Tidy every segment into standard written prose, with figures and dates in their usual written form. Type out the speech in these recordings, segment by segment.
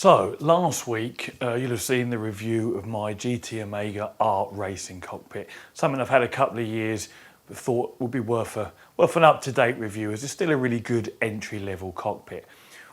So last week you'll have seen the review of my GT Omega Art Racing cockpit, something I've had a couple of years but thought would be worth an up-to-date review, as it's still a really good entry-level cockpit.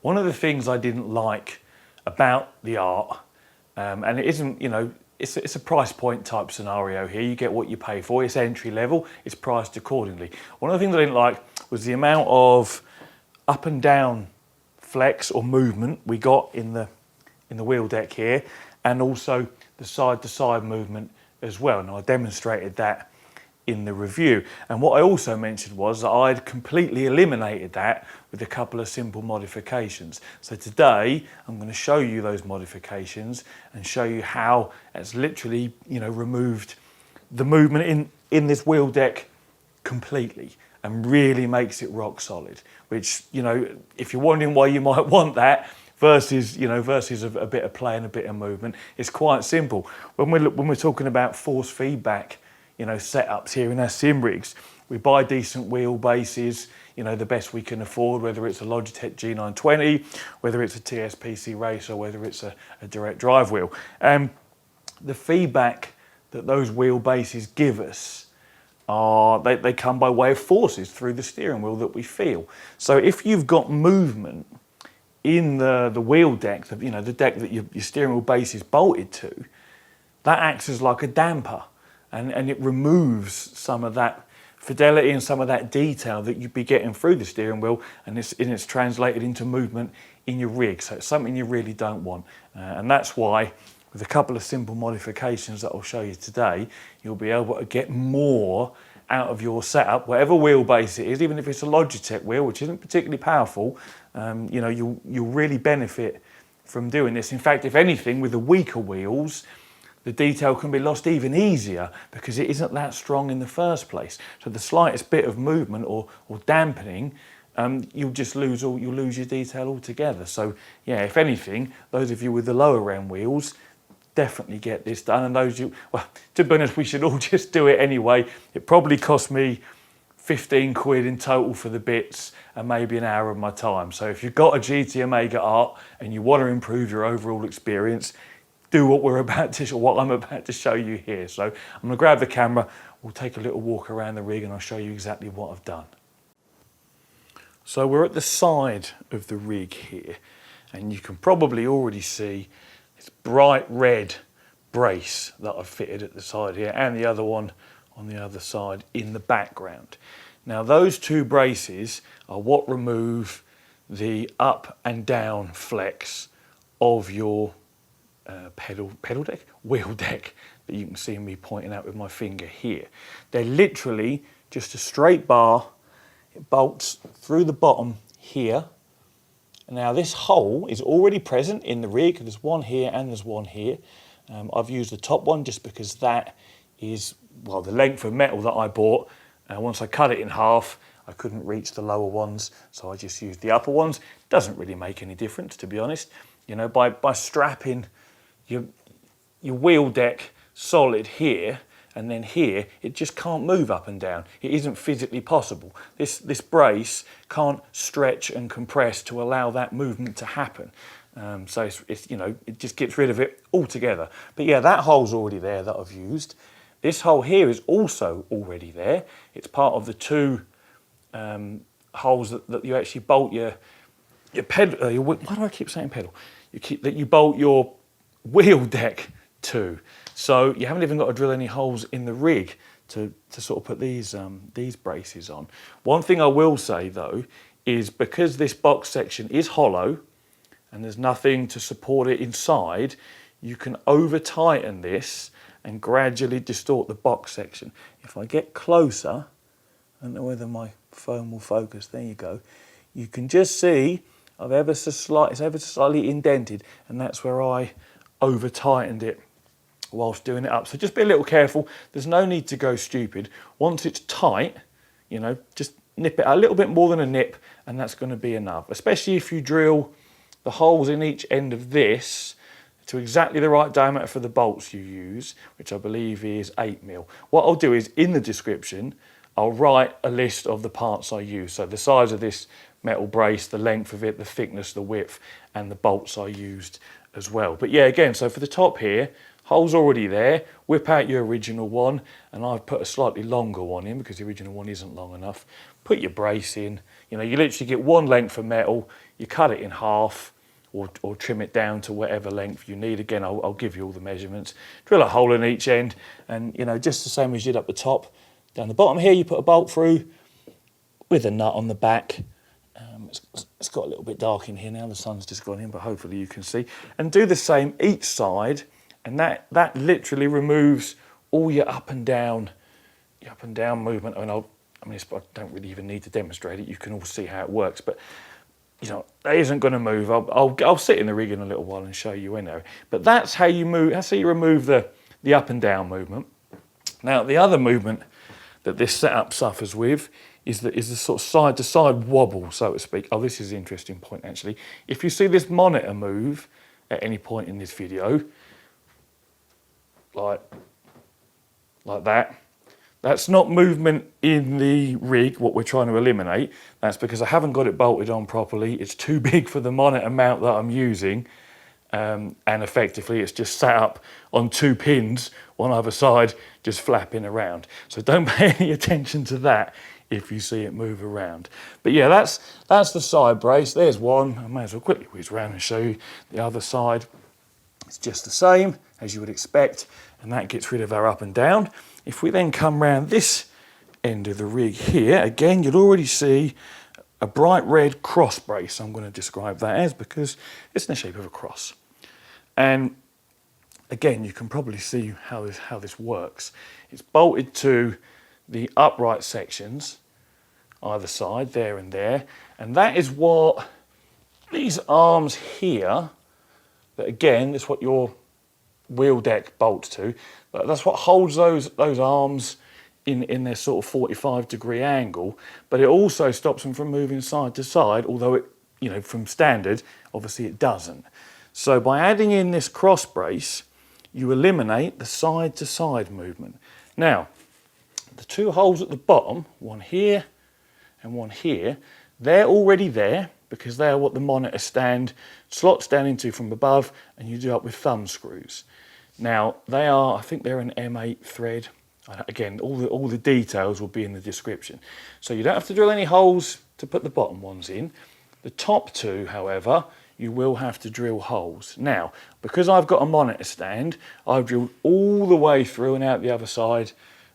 One of the things I didn't like about the Art, and it isn't, you know, it's a price point type scenario here. You get what you pay for. It's entry level. It's priced accordingly. One of the things I didn't like was the amount of up and down flex or movement we got in the wheel deck here, and also the side to side movement as well. And I demonstrated that in the review. And what I also mentioned was that I'd completely eliminated that with a couple of simple modifications. So today I'm going to show you those modifications and show you how it's literally, you know, removed the movement in this wheel deck completely and really makes it rock solid, which, you know, if you're wondering why you might want that versus a bit of play and a bit of movement, it's quite simple. When we're talking about force feedback, you know, setups here in our sim rigs, we buy decent wheel bases, you know, the best we can afford, whether it's a Logitech G920, whether it's a TSPC race, or whether it's a direct drive wheel. The feedback that those wheel bases give us they come by way of forces through the steering wheel that we feel. So if you've got movement in the wheel deck, you know, the deck that your steering wheel base is bolted to, that acts as like a damper. And it removes some of that fidelity and some of that detail that you'd be getting through the steering wheel, and it's translated into movement in your rig. So it's something you really don't want. And that's why, with a couple of simple modifications that I'll show you today, you'll be able to get more out of your setup, whatever wheelbase it is, even if it's a Logitech wheel, which isn't particularly powerful. You know, you'll really benefit from doing this. In fact, if anything, with the weaker wheels, the detail can be lost even easier because it isn't that strong in the first place. So the slightest bit of movement or dampening, you'll lose your detail altogether. So yeah, if anything, those of you with the lower end wheels definitely get this done. And those well, to be honest, we should all just do it anyway. It probably cost me 15 quid in total for the bits and maybe an hour of my time. So if you've got a GT Omega Art and you want to improve your overall experience, do what I'm about to show you here. So I'm going to grab the camera, we'll take a little walk around the rig, and I'll show you exactly what I've done. So we're at the side of the rig here, and you can probably already see this bright red brace that I've fitted at the side here, and the other one on the other side in the background. Now those two braces are what remove the up and down flex of your wheel deck that you can see me pointing out with my finger here. They're literally just a straight bar. It bolts through the bottom here. Now this hole is already present in the rig. There's one here and there's one here. I've used the top one just because that is, well, the length of metal that I bought. Once I cut it in half, I couldn't reach the lower ones, so I just used the upper ones. Doesn't really make any difference, to be honest. You know, by strapping your wheel deck solid here and then here, it just can't move up and down. It isn't physically possible. This brace can't stretch and compress to allow that movement to happen. So it's, you know, it just gets rid of it altogether. But yeah, that hole's already there that I've used. This hole here is also already there. It's part of the two holes that you actually bolt your pedal. Why do I keep saying pedal? You bolt your wheel deck to. So you haven't even got to drill any holes in the rig to sort of put these braces on. One thing I will say though is, because this box section is hollow and there's nothing to support it inside, you can over tighten this and gradually distort the box section. If I get closer, I don't know whether my phone will focus, there you go. You can just see it's ever so slightly indented, and that's where I over tightened it whilst doing it up. So just be a little careful. There's no need to go stupid. Once it's tight, you know, just nip it a little bit more than a nip, and that's going to be enough, especially if you drill the holes in each end of this to exactly the right diameter for the bolts you use, which I believe is 8mm. What I'll do is, in the description, I'll write a list of the parts I use. So the size of this metal brace, the length of it, the thickness, the width, and the bolts I used as well. But yeah, again, so for the top here, hole's already there. Whip out your original one, and I've put a slightly longer one in because the original one isn't long enough. Put your brace in. You know, you literally get one length of metal, you cut it in half, or trim it down to whatever length you need. Again, I'll give you all the measurements. Drill a hole in each end, and you know, just the same as you did up the top. Down the bottom here, you put a bolt through with a nut on the back. It's got a little bit dark in here now, the sun's just gone in, but hopefully you can see. And do the same each side, and that literally removes all your up and down movement. I don't really even need to demonstrate it. You can all see how it works, but you know, that isn't going to move. I'll sit in the rig in a little while and show you in there. But that's how you move. That's how you remove the up and down movement. Now, the other movement that this setup suffers with is the sort of side to side wobble, so to speak. Oh, this is an interesting point actually. If you see this monitor move at any point in this video, like that. That's not movement in the rig, what we're trying to eliminate. That's because I haven't got it bolted on properly. It's too big for the monitor mount that I'm using. And effectively it's just sat up on two pins on either side, just flapping around. So don't pay any attention to that if you see it move around. But yeah, that's the side brace. There's one. I may as well quickly whiz around and show you the other side. It's just the same as you would expect, and that gets rid of our up and down. If we then come round this end of the rig here, again, you'll already see a bright red cross brace. I'm going to describe that as, because it's in the shape of a cross. And again, you can probably see how this works. It's bolted to the upright sections, either side, there and there. And that is what these arms here, that again, that's what your wheel deck bolts to. That's what holds those arms in their sort of 45-degree angle, but it also stops them from moving side to side, although it, you know, from standard, obviously it doesn't. So by adding in this cross brace, you eliminate the side to side movement. Now, the two holes at the bottom, one here and one here, they're already there because they are what the monitor stand slots down into from above, and you do up with thumb screws. Now, they are, I think they're an M8 thread. Again, all the details will be in the description. So you don't have to drill any holes to put the bottom ones in. The top two, however, you will have to drill holes. Now, because I've got a monitor stand, I've drilled all the way through and out the other side,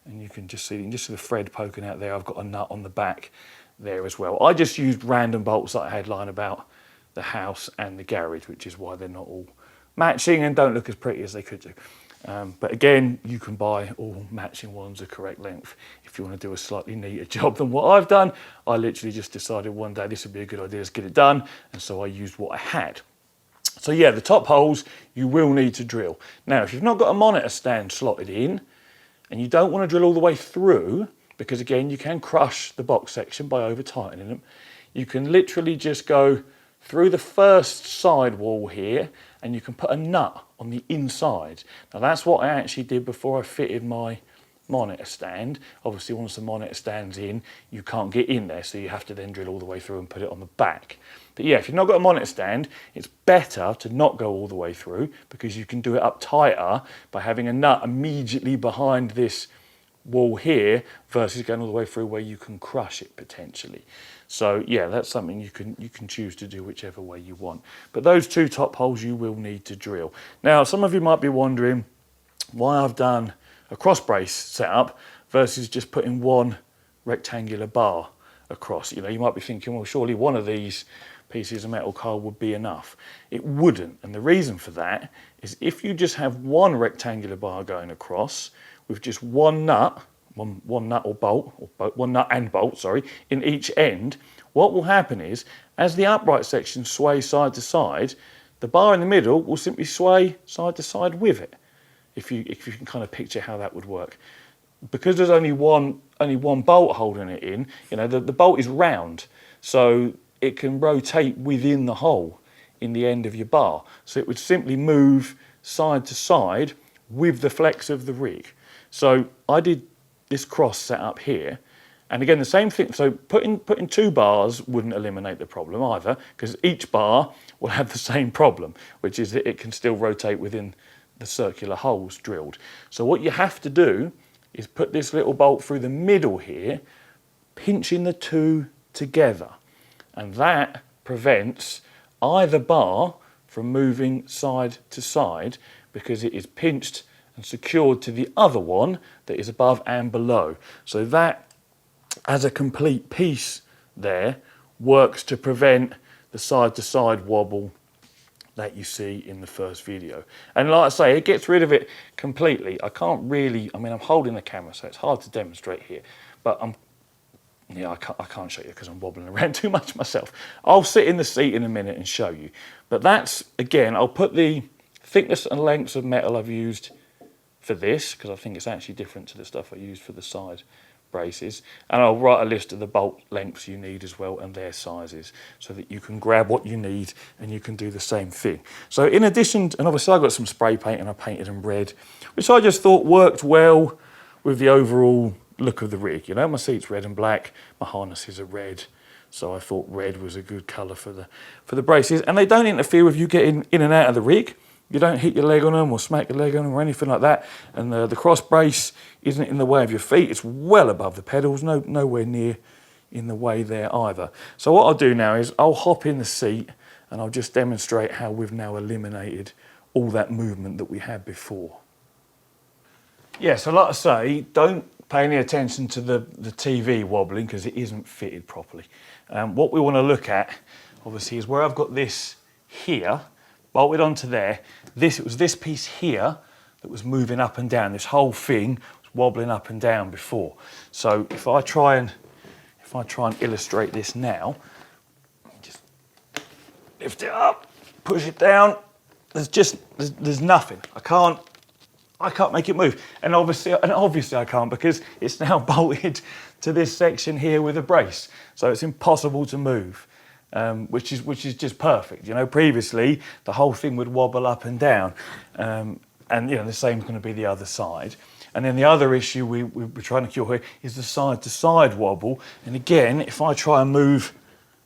and you can just see the thread poking out there. I've got a nut on the back there as well. I just used random bolts that I had lying about the house and the garage, which is why they're not all matching and don't look as pretty as they could do. But again, you can buy all matching ones of correct length if you want to do a slightly neater job than what I've done. I literally just decided one day this would be a good idea to get it done, and so I used what I had. So yeah, the top holes you will need to drill. Now, if you've not got a monitor stand slotted in, and you don't want to drill all the way through, because again, you can crush the box section by over tightening them, you can literally just go through the first side wall here, and you can put a nut on the inside. Now that's what I actually did before I fitted my monitor stand. Obviously, once the monitor stand's in, you can't get in there, so you have to then drill all the way through and put it on the back. But yeah, if you've not got a monitor stand, it's better to not go all the way through, because you can do it up tighter by having a nut immediately behind this wall here versus going all the way through where you can crush it potentially. So yeah, that's something you can choose to do whichever way you want. But those two top holes you will need to drill. Now, some of you might be wondering why I've done a cross brace setup versus just putting one rectangular bar across. You know, you might be thinking, well, surely one of these pieces of metal coil would be enough. It wouldn't, and the reason for that is if you just have one rectangular bar going across with just one nut, one nut or bolt, one nut and bolt, sorry, in each end, what will happen is, as the upright section sways side to side, the bar in the middle will simply sway side to side with it. If you can kind of picture how that would work. Because there's only one bolt holding it in, you know, the bolt is round, so it can rotate within the hole in the end of your bar. So it would simply move side to side with the flex of the rig. So I did this cross setup here, And again, the same thing, so putting 2 bars wouldn't eliminate the problem either, because each bar will have the same problem, which is that it can still rotate within the circular holes drilled. So what you have to do is put this little bolt through the middle here, pinching the 2 together. And that prevents either bar from moving side to side because it is pinched and secured to the other one that is above and below. So that, as a complete piece there, works to prevent the side-to-side wobble that you see in the first video. And like I say, it gets rid of it completely. I can't really, I'm holding the camera, so it's hard to demonstrate here, but I can't show you because I'm wobbling around too much myself. I'll sit in the seat in a minute and show you. But that's, again, I'll put the thickness and lengths of metal I've used for this, because I think it's actually different to the stuff I used for the side braces, and I'll write a list of the bolt lengths you need as well and their sizes so that you can grab what you need and you can do the same thing. So in addition, and obviously I got some spray paint and I painted them red, which I just thought worked well with the overall look of the rig. You know, my seat's red and black, my harnesses are red, so I thought red was a good colour for the braces, and they don't interfere with you getting in and out of the rig. You don't hit your leg on them or smack your leg on them or anything like that. And the cross brace isn't in the way of your feet. It's well above the pedals, nowhere near in the way there either. So what I'll do now is I'll hop in the seat and I'll just demonstrate how we've now eliminated all that movement that we had before. Yeah, so like I say, don't pay any attention to the TV wobbling because it isn't fitted properly. What we want to look at, obviously, is where I've got this here, bolted onto there. It was this piece here that was moving up and down. This whole thing was wobbling up and down before. So if I try and illustrate this now, just lift it up, push it down. There's nothing. I can't make it move. And obviously I can't because it's now bolted to this section here with a brace. So it's impossible to move. Which is just perfect. You know, previously the whole thing would wobble up and down, and you know the same is going to be the other side. And then the other issue we're trying to cure here is the side to side wobble. And again, if I try and move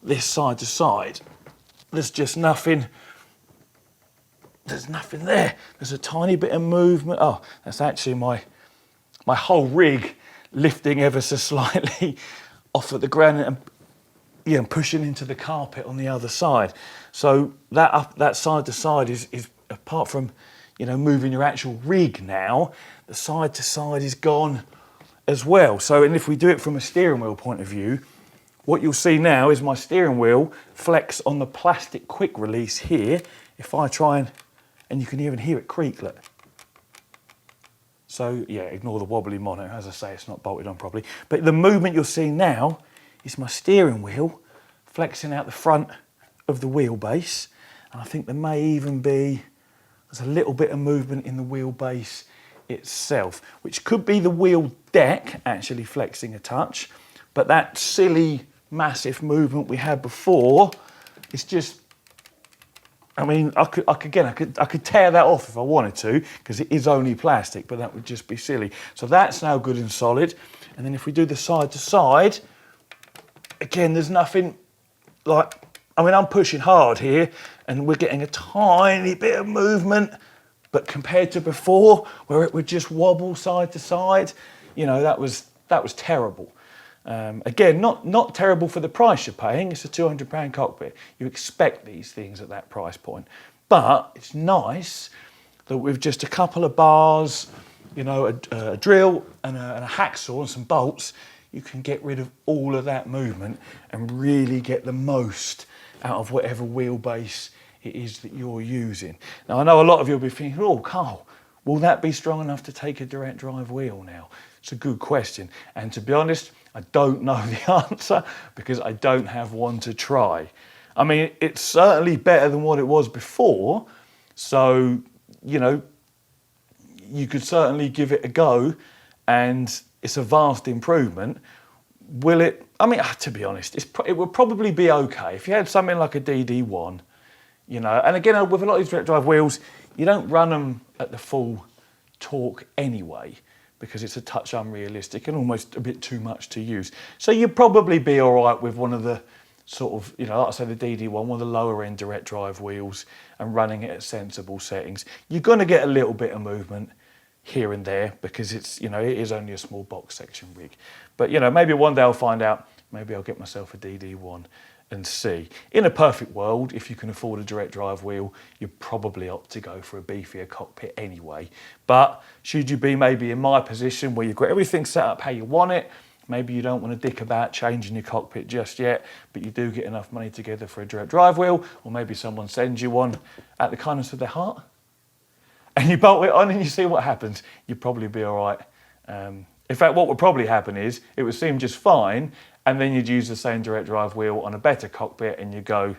this side to side, there's just nothing. There's nothing there. There's a tiny bit of movement. Oh, that's actually my whole rig lifting ever so slightly off at the ground and pushing into the carpet on the other side. So that side to side is apart from, you know, moving your actual rig now, the side to side is gone as well. So, and if we do it from a steering wheel point of view, what you'll see now is my steering wheel flex on the plastic quick release here. If I try and you can even hear it creak, look. So yeah, ignore the wobbly monitor. As I say, it's not bolted on properly. But the movement you'll see now is my steering wheel flexing out the front of the wheelbase. And I think there may even be, there's a little bit of movement in the wheelbase itself, which could be the wheel deck actually flexing a touch. But that silly, massive movement we had before, it's just, I mean, I could tear that off if I wanted to, because it is only plastic, but that would just be silly. So that's now good and solid. And then if we do the side to side, again, there's nothing like, I mean, I'm pushing hard here and we're getting a tiny bit of movement, but compared to before, where it would just wobble side to side, you know, that was terrible. Again, not terrible for the price you're paying. It's a £200 cockpit. You expect these things at that price point. But it's nice that with just a couple of bars, you know, a drill and a hacksaw and some bolts, you can get rid of all of that movement and really get the most out of whatever wheelbase it is that you're using. Now, I know a lot of you will be thinking, oh, Carl, will that be strong enough to take a direct drive wheel now? It's a good question. And to be honest, I don't know the answer because I don't have one to try. I mean, it's certainly better than what it was before. So, you know, you could certainly give it a go and it's a vast improvement. Will it, I mean, to be honest, it would probably be okay. If you had something like a DD1, you know, and again, with a lot of these direct drive wheels, you don't run them at the full torque anyway, because it's a touch unrealistic and almost a bit too much to use. So you'd probably be all right with one of the sort of, you know, like I say, the DD1, one of the lower end direct drive wheels, and running it at sensible settings. You're going to get a little bit of movement here and there because it's, you know, it is only a small box section rig. But, you know, maybe one day I'll find out, maybe I'll get myself a DD1 and see. In a perfect world, if you can afford a direct drive wheel, you'd probably opt to go for a beefier cockpit anyway. But should you be maybe in my position where you've got everything set up how you want it, maybe you don't want to dick about changing your cockpit just yet, but you do get enough money together for a direct drive wheel, or maybe someone sends you one at the kindness of their heart, and you bolt it on and you see what happens, you'd probably be all right. In fact, what would probably happen is it would seem just fine, and then you'd use the same direct drive wheel on a better cockpit and you go,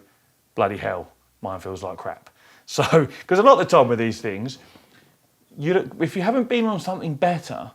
bloody hell, mine feels like crap. So, because a lot of the time with these things, if you haven't been on something better,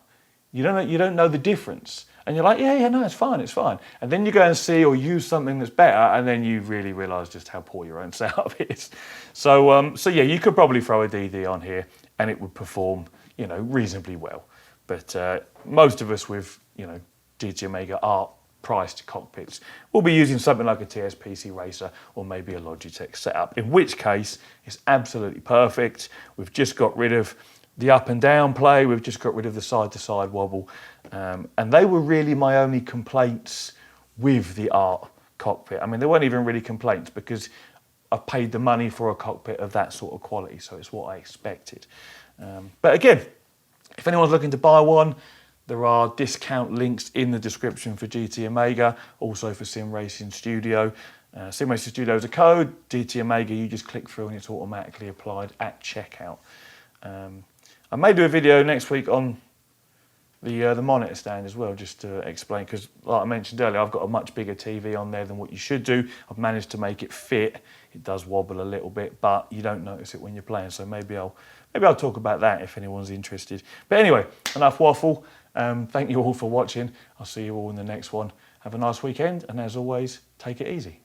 you don't know the difference. And you're like, yeah, no, it's fine. And then you go and see or use something that's better, and then you really realise just how poor your own setup is. So yeah, you could probably throw a DD on here and it would perform, you know, reasonably well. But most of us with, you know, GT Omega Art priced cockpits will be using something like a TSPC Racer or maybe a Logitech setup, in which case it's absolutely perfect. We've just got rid of the up and down play, we've just got rid of the side to side wobble, and they were really my only complaints with the Art cockpit. I mean, they weren't even really complaints because I paid the money for a cockpit of that sort of quality, so it's what I expected. But again, if anyone's looking to buy one, there are discount links in the description for GT Omega, also for Sim Racing Studio. Sim Racing Studio is a code, GT Omega you just click through and it's automatically applied at checkout. I may do a video next week on the monitor stand as well, just to explain, because like I mentioned earlier, I've got a much bigger TV on there than what you should do. I've managed to make it fit. It does wobble a little bit, but you don't notice it when you're playing, so maybe I'll talk about that if anyone's interested. But anyway, enough waffle. Thank you all for watching. I'll see you all in the next one. Have a nice weekend, and as always, take it easy.